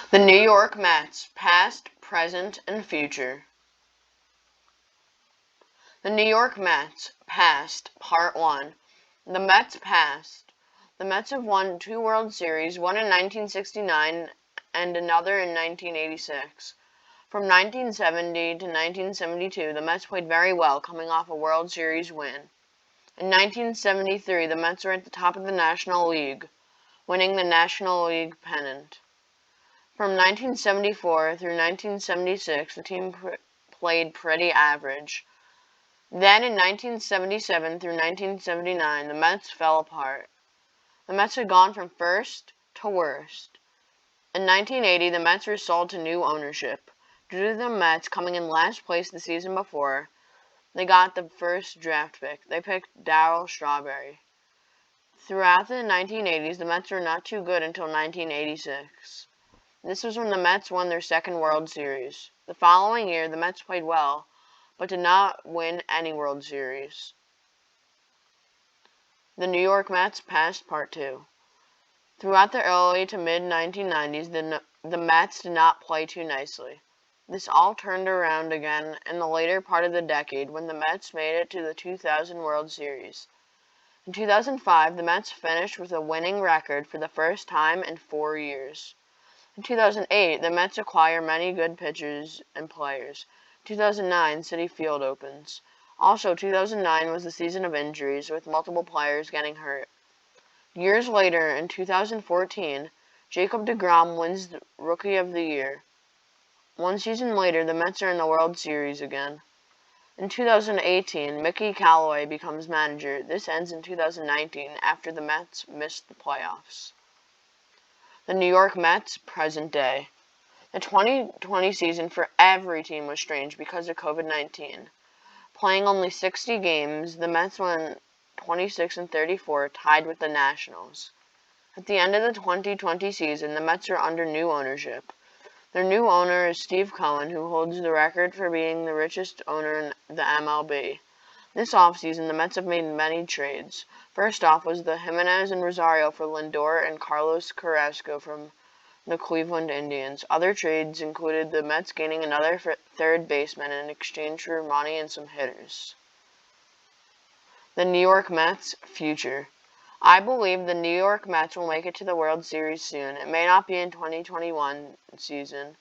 The New York Mets, past, present, and future. The New York Mets, past, part 1. The Mets past. The Mets have won 2 World Series, one in 1969 and another in 1986. From 1970 to 1972, the Mets played very well, coming off a World Series win. In 1973, the Mets were at the top of the National League, winning the National League pennant. From 1974 through 1976, the team played pretty average. Then in 1977 through 1979, the Mets fell apart. The Mets had gone from first to worst. In 1980, the Mets were sold to new ownership. Due to the Mets coming in last place the season before, they got the first draft pick. They picked Darryl Strawberry. Throughout the 1980s, the Mets were not too good until 1986. This was when the Mets won their second World Series. The following year, the Mets played well, but did not win any World Series. The New York Mets past part 2. Throughout the early to mid-1990s, the Mets did not play too nicely. This all turned around again in the later part of the decade when the Mets made it to the 2000 World Series. In 2005, the Mets finished with a winning record for the first time in 4 years. In 2008, the Mets acquire many good pitchers and players. 2009, Citi Field opens. Also, 2009 was the season of injuries, with multiple players getting hurt. Years later, in 2014, Jacob deGrom wins the Rookie of the Year. One season later, the Mets are in the World Series again. In 2018, Mickey Callaway becomes manager. This ends in 2019 after the Mets missed the playoffs. The New York Mets, present day. The 2020 season for every team was strange because of COVID-19. Playing only 60 games, the Mets won 26-34, tied with the Nationals. At the end of the 2020 season, the Mets are under new ownership. Their new owner is Steve Cohen, who holds the record for being the richest owner in the MLB. This offseason, the Mets have made many trades. First off was the Jimenez and Rosario for Lindor and Carlos Carrasco from the Cleveland Indians. Other trades included the Mets gaining another third baseman in exchange for money and some hitters. The New York Mets, future. I believe the New York Mets will make it to the World Series soon. It may not be in 2021 season,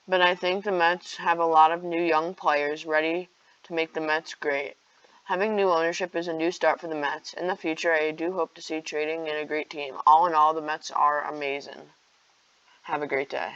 but I think the Mets have a lot of new young players ready to make the Mets great. Having new ownership is a new start for the Mets. In the future, I do hope to see trading in a great team. All in all, the Mets are amazing. Have a great day.